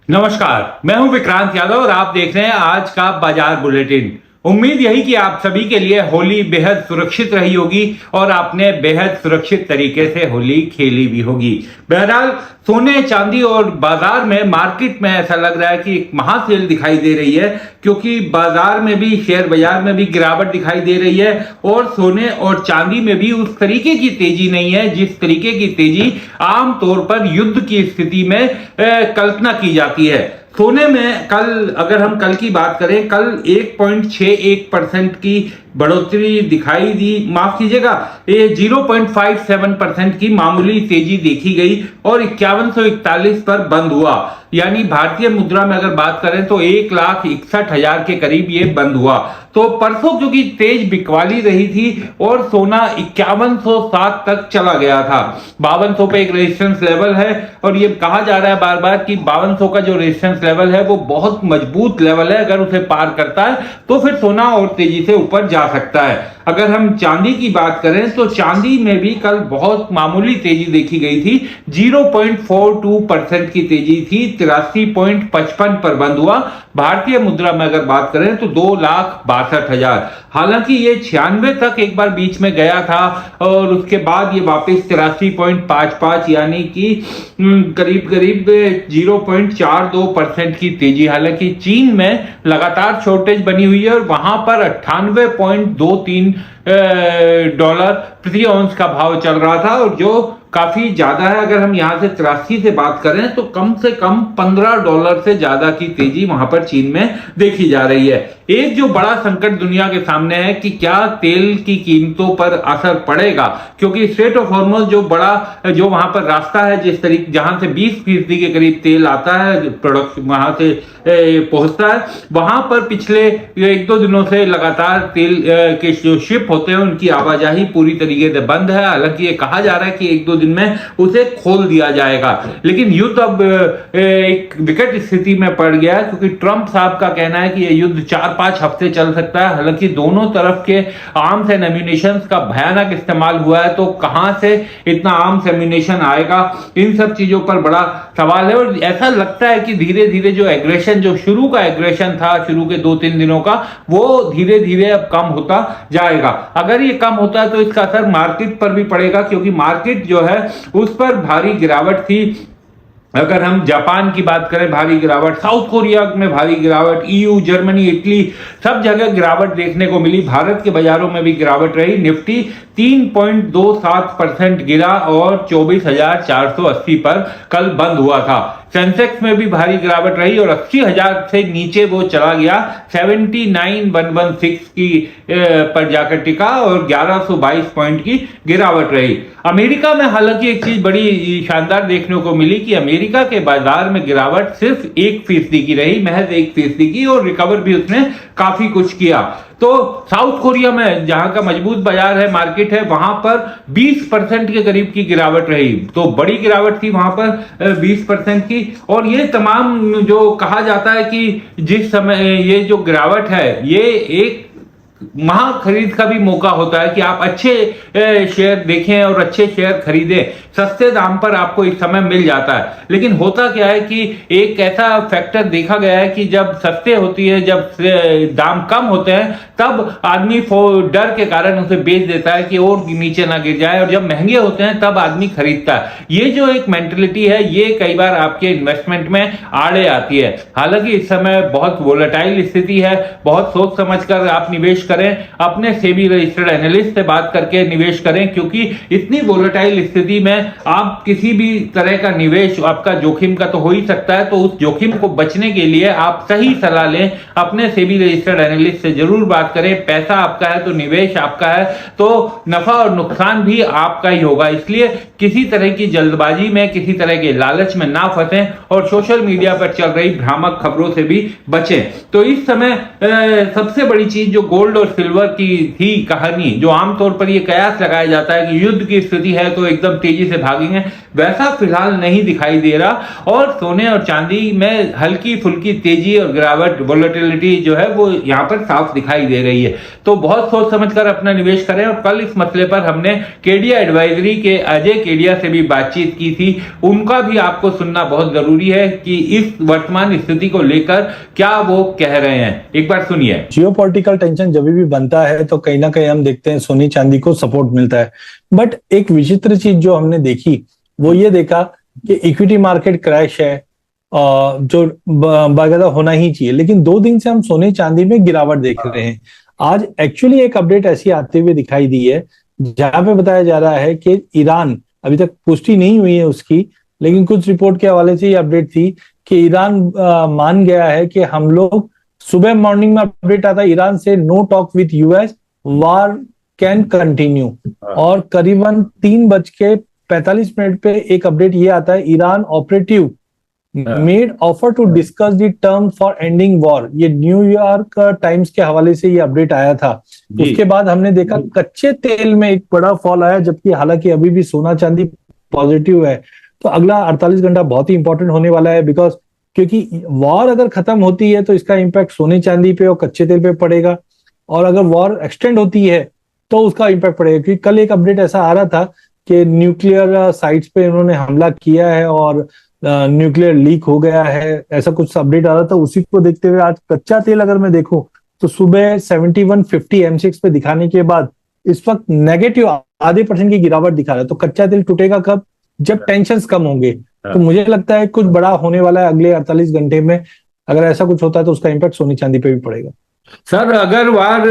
नमस्कार, मैं हूं विक्रांत यादव और आप देख रहे हैं आज का बाजार बुलेटिन। उम्मीद यही कि आप सभी के लिए होली बेहद सुरक्षित रही होगी और आपने बेहद सुरक्षित तरीके से होली खेली भी होगी। बहरहाल सोने चांदी और बाजार में मार्केट में ऐसा लग रहा है कि एक महासेल दिखाई दे रही है, क्योंकि बाजार में भी शेयर बाजार में भी गिरावट दिखाई दे रही है और सोने और चांदी में भी उस तरीके की तेजी नहीं है जिस तरीके की तेजी आमतौर पर युद्ध की स्थिति में कल्पना की जाती है। सोने में कल, अगर हम कल की बात करें, कल 1.61% की बढ़ोतरी दिखाई दी, माफ कीजिएगा, ये 0.57% की मामूली तेजी देखी गई और 5141 पर बंद हुआ। यानी भारतीय मुद्रा में अगर बात करें तो 1,61,000 के करीब ये बंद हुआ। तो परसों क्योंकि तेज बिकवाली रही थी और सोना 5107 तक चला गया था। 5200 पे एक रेजिस्टेंस लेवल है और ये कहा जा रहा है बार बार कि 5200 का जो रेजिस्टेंस लेवल है वो बहुत मजबूत लेवल है। अगर उसे पार करता है तो फिर सोना और तेजी से ऊपर जा सकता है। अगर हम चांदी की बात करें तो चांदी में भी कल बहुत मामूली तेजी देखी गई थी। 0.42% की तेजी थी, 83.55 पर बंद हुआ। भारतीय मुद्रा में अगर बात करें तो 2,62,000। हालांकि ये 96 तक एक बार बीच में गया था और उसके बाद ये वापस 83.55 यानी कि करीब करीब 0.42% की तेजी। हालांकि चीन में लगातार शॉर्टेज बनी हुई है और वहां पर 98.23 डॉलर प्रति औंस का भाव चल रहा था और जो काफी ज्यादा है। अगर हम यहां से 83 से बात करें तो कम से कम $15 से ज्यादा की तेजी वहां पर चीन में देखी जा रही है। एक जो बड़ा संकट दुनिया के सामने है कि क्या तेल की कीमतों पर असर पड़ेगा, क्योंकि स्ट्रेट ऑफ हॉर्मुज़ जो वहां पर रास्ता है, जिस तरीके जहां से 20% के करीब तेल आता है, प्रोडक्ट वहां से पहुंचता है, वहां पर पिछले 1-2 दिनों से लगातार तेल के जो शिप होते हैं उनकी आवाजाही पूरी तरीके से बंद है। हालांकि ये कहा जा रहा है कि 1-2 दिन में उसे खोल दिया जाएगा, लेकिन युद्ध अब एक विकट स्थिति में पड़ गया है, क्योंकि ट्रंप साहब का कहना है कि यह युद्ध 4-5 हफ्ते चल सकता है। हालांकि दोनों तरफ के आर्म्स एंड एम्यूनिशन का भयानक इस्तेमाल हुआ है, तो कहां से इतना आर्म्स एम्यूनिशन आएगा, इन सब चीजों पर बड़ा सवाल है। और ऐसा लगता है कि धीरे धीरे जो एग्रेशन, जो शुरू का एग्रेशन था, शुरू के 2-3 दिनों का, वो धीरे धीरे अब कम होता जाएगा। अगर ये कम होता है तो इसका असर मार्केट पर भी पड़ेगा, क्योंकि मार्केट जो है उस पर भारी गिरावट थी। अगर हम जापान की बात करें, भारी गिरावट, साउथ कोरिया में भारी गिरावट, ईयू, जर्मनी, इटली, सब जगह गिरावट देखने को मिली। भारत के बाजारों में भी गिरावट रही। निफ्टी 3.27% गिरा और 24,480 पर कल बंद हुआ था। सेंसेक्स में भी भारी गिरावट रही और 80,000 से नीचे वो चला गया, 79,116 की पर जाकर टिका और 1122 पॉइंट की गिरावट रही। अमेरिका में हालांकि एक चीज बड़ी शानदार देखने को मिली कि अमेरिका के बाजार में गिरावट सिर्फ 1% की रही, महज 1% की, और रिकवर भी उसने काफी कुछ किया। तो साउथ कोरिया में, जहां का मजबूत बाजार है, मार्केट है, वहां पर 20% के करीब की गिरावट रही। तो बड़ी गिरावट थी वहां पर 20% की। और ये तमाम जो कहा जाता है कि जिस समय ये जो गिरावट है, ये एक महा खरीद का भी मौका होता है कि आप अच्छे शेयर देखें और अच्छे शेयर खरीदें। सस्ते दाम पर आपको इस समय मिल जाता है। लेकिन होता क्या है कि एक ऐसा फैक्टर देखा गया है कि जब सस्ते होती है, जब दाम कम होते हैं, तब आदमी डर के कारण उसे बेच देता है कि और नीचे ना गिर जाए, और जब महंगे होते हैं तब आदमी खरीदता है। ये जो एक मेंटलिटी है, ये कई बार आपके इन्वेस्टमेंट में आड़े आती है। हालांकि इस समय बहुत वोलेटाइल स्थिति है, बहुत सोच समझकर आप निवेश करें, अपने सेबी रजिस्टर्ड एनालिस्ट से बात करके निवेश करें, क्योंकि इतनी वोलेटाइल स्थिति में आप किसी भी तरह का निवेश, आपका जोखिम का तो हो ही सकता है, तो उस जोखिम को बचने के लिए आप सही सलाह लें, अपने सेबी रजिस्टर्ड एनालिस्ट से जरूर बात करें। पैसा आपका है तो निवेश आपका है, तो नफा और नुकसान भी आपका ही होगा। इसलिए किसी तरह की जल्दबाजी में, किसी तरह के लालच में ना फंसें और सोशल मीडिया पर चल रही भ्रामक खबरों से भी बचें। तो इस समय सबसे बड़ी चीज जो गोल्ड और सिल्वर की थी कहानी, जो आमतौर पर यह कयास लगाया जाता है कि युद्ध की स्थिति है तो एकदम तेजी से भागेंगे, वैसा फिलहाल नहीं दिखाई दे रहा। और सोने और चांदी में हल्की फुल्की तेजी और गिरावट, वोलेटिलिटी जो है वो यहां पर साफ दिखाई दे रही है। तो बहुत सोच समझकर अपना निवेश करें। और कल इस मसले पर हमने केडिया एडवाइजरी के अजय केडिया से भी बातचीत की थी, उनका भी आपको सुनना बहुत जरूरी है कि इस वर्तमान स्थिति को लेकर क्या वो कह रहे हैं। एक बार सुनिए। जियोपॉलिटिकल टेंशन जब भी बनता है तो कहीं ना कहीं हम देखते हैं सोने चांदी को सपोर्ट मिलता है। बट एक विचित्र चीज जो हमने देखी वो ये देखा कि इक्विटी मार्केट क्रैश है, जो बाकायदा होना ही चाहिए, लेकिन 2 दिन से हम सोने चांदी में गिरावट देख रहे हैं। आज एक्चुअली एक अपडेट ऐसी आते हुए दिखाई दी है जहां पे बताया जा रहा है कि ईरान, अभी तक पुष्टि नहीं हुई है उसकी, लेकिन कुछ रिपोर्ट के हवाले से ये अपडेट थी कि ईरान मान गया है कि हम लोग, सुबह मॉर्निंग में अपडेट आता है ईरान से, no talk with US, war can continue. और करीबन 3:45 पे एक अपडेट ये आता है, Iran operative made offer to discuss the term for ending war. ये न्यूयॉर्क टाइम्स के हवाले से ये अपडेट आया था। उसके बाद हमने देखा कच्चे तेल में एक बड़ा फॉल आया, जबकि हालांकि अभी भी सोना चांदी पॉजिटिव है। तो अगला 48 घंटा बहुत ही इंपॉर्टेंट होने वाला है, बिकॉज क्योंकि वॉर अगर खत्म होती है तो इसका इम्पैक्ट सोने चांदी पे और कच्चे तेल पे पड़ेगा, और अगर वॉर एक्सटेंड होती है तो उसका इम्पैक्ट पड़ेगा। क्योंकि कल एक अपडेट ऐसा आ रहा था कि न्यूक्लियर साइट्स पे इन्होंने हमला किया है और न्यूक्लियर लीक हो गया है, ऐसा कुछ अपडेट आ रहा था। उसी को देखते हुए आज कच्चा तेल अगर मैं देखूं तो सुबह 7150 M6 पे दिखाने के बाद इस वक्त नेगेटिव ½ % की गिरावट दिखा रहा है। तो कच्चा तेल टूटेगा कब? जब टेंशन कम होंगे। तो मुझे लगता है कुछ बड़ा होने वाला है अगले 48 घंटे में। अगर ऐसा कुछ होता है तो उसका इम्पैक्ट सोने चांदी पे भी पड़ेगा। सर, अगर वार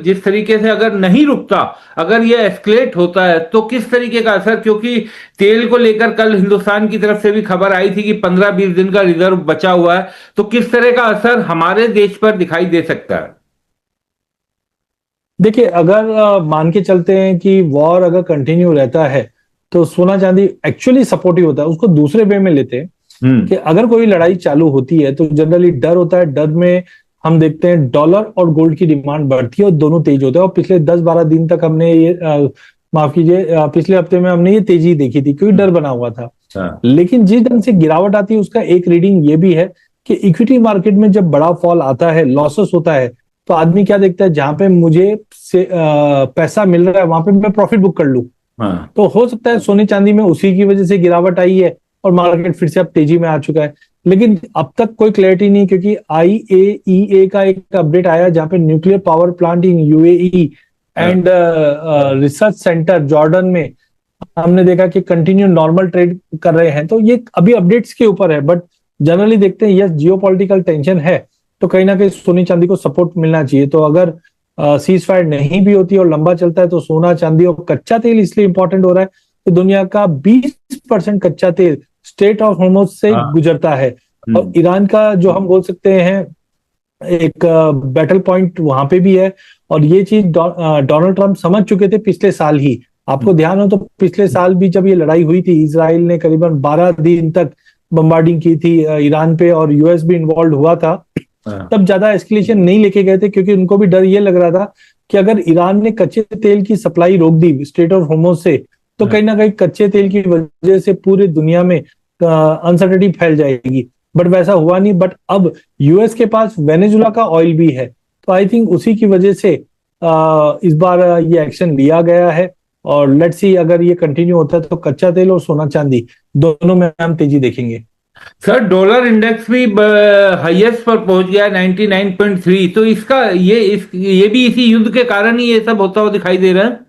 जिस तरीके से अगर नहीं रुकता, अगर ये एस्केलेट होता है तो किस तरीके का असर, क्योंकि तेल को लेकर कल हिंदुस्तान की तरफ से भी खबर आई थी कि 15-20 दिन का रिजर्व बचा हुआ है, तो किस तरह का असर हमारे देश पर दिखाई दे सकता है? देखिए, अगर मान के चलते हैं कि वॉर अगर कंटिन्यू रहता है तो सोना चांदी एक्चुअली सपोर्टिव होता है। उसको दूसरे वे में लेते हैं कि अगर कोई लड़ाई चालू होती है तो जनरली डर होता है। डर में हम देखते हैं डॉलर और गोल्ड की डिमांड बढ़ती है और दोनों तेज होते हैं। और पिछले 10-12 दिन तक हमने ये माफ कीजिए, पिछले हफ्ते में हमने ये तेजी देखी थी क्योंकि डर बना हुआ था। लेकिन जिस ढंग से गिरावट आती है उसका एक रीडिंग ये भी है कि इक्विटी मार्केट में जब बड़ा फॉल आता है, लॉसेस होता है, तो आदमी क्या देखता है, जहां पे मुझे पैसा मिल रहा है वहां पे मैं प्रॉफिट बुक कर लूं। तो हो सकता है सोने चांदी में उसी की वजह से गिरावट आई है और मार्केट फिर से अब तेजी में आ चुका है। लेकिन अब तक कोई क्लैरिटी नहीं, क्योंकि IAEA का एक अपडेट आया जहां पे nuclear power plant in UAE and research centre Jordan में हमने देखा कि कंटिन्यू नॉर्मल ट्रेड कर रहे हैं। तो ये अभी अपडेट्स के ऊपर है, बट जनरली देखते हैं यस जियोपॉलिटिकल टेंशन है तो कहीं ना कहीं सोने चांदी को सपोर्ट मिलना चाहिए। तो अगर सीज फायर नहीं भी होती और लंबा चलता है तो सोना चांदी और कच्चा तेल इसलिए इंपॉर्टेंट हो रहा है कि दुनिया का 20% कच्चा तेल स्ट्रेट ऑफ हॉर्मुज से गुजरता है। और ईरान का जो हम बोल सकते हैं एक बैटल पॉइंट वहां पे भी है। और ये चीज डोनाल्ड ट्रंप समझ चुके थे पिछले साल ही। आपको ध्यान हो तो पिछले साल भी जब ये लड़ाई हुई थी, इजराइल ने करीबन 12 दिन तक बम्बार्डिंग की थी ईरान पे और यूएस भी इन्वॉल्व हुआ था। तब ज्यादा एस्केलेशन नहीं लेके गए थे क्योंकि उनको भी डर ये लग रहा था कि अगर ईरान ने कच्चे तेल की सप्लाई रोक दी स्ट्रेट ऑफ हॉर्मुज से तो कहीं ना कहीं कच्चे तेल की वजह से पूरी दुनिया में अनसर्टेनिटी फैल जाएगी। बट वैसा हुआ नहीं। बट अब यूएस के पास वेनेजुला का ऑयल भी है, तो आई थिंक उसी की वजह से इस बार ये एक्शन लिया गया है। और लेट्स सी अगर ये कंटिन्यू होता है तो कच्चा तेल और सोना चांदी दोनों में हम तेजी देखेंगे। सर, डॉलर इंडेक्स भी हाईएस्ट पर पहुंच गया 99.3, तो इसका ये भी इसी युद्ध के कारण ही ये सब होता हुआ दिखाई दे रहा है।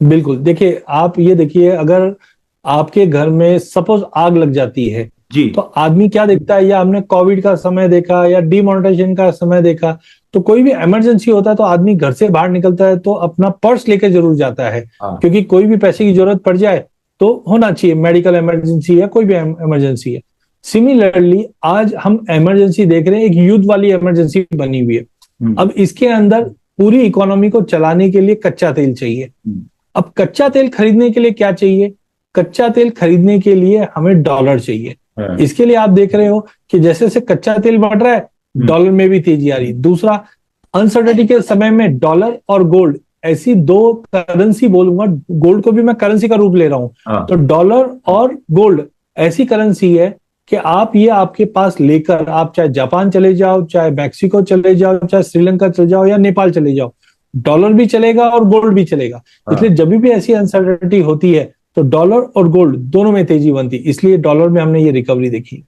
बिल्कुल, देखिए आप ये देखिए, अगर आपके घर में सपोज आग लग जाती है जी, तो आदमी क्या देखता है, या हमने कोविड का समय देखा या डिमोनेटाइजेशन का समय देखा, तो कोई भी इमरजेंसी होता है तो आदमी घर से बाहर निकलता है तो अपना पर्स लेके जरूर जाता है। क्योंकि कोई भी पैसे की जरूरत पड़ जाए तो होना चाहिए, मेडिकल इमरजेंसी है, कोई भी इमरजेंसी है। सिमिलरली आज हम इमरजेंसी देख रहे हैं, एक युद्ध वाली इमरजेंसी बनी हुई है। अब इसके अंदर पूरी इकोनॉमी को चलाने के लिए कच्चा तेल चाहिए। अब कच्चा तेल खरीदने के लिए क्या चाहिए? कच्चा तेल खरीदने के लिए हमें डॉलर चाहिए। इसके लिए आप देख रहे हो कि जैसे जैसे कच्चा तेल बढ़ रहा है डॉलर में भी तेजी आ रही। दूसरा, अनसर्टेनिटी के समय में डॉलर और गोल्ड ऐसी दो करेंसी बोलूंगा, गोल्ड को भी मैं करेंसी का रूप ले रहा हूं, तो डॉलर और गोल्ड ऐसी करेंसी है कि आप ये आपके पास लेकर आप चाहे जापान चले जाओ, चाहे मैक्सिको चले जाओ, चाहे श्रीलंका चले जाओ या नेपाल चले जाओ, डॉलर भी चलेगा और गोल्ड भी चलेगा। इसलिए जब भी ऐसी अनसर्टेनिटी होती है तो डॉलर और गोल्ड दोनों में तेजी बनती, इसलिए डॉलर में हमने ये रिकवरी देखी।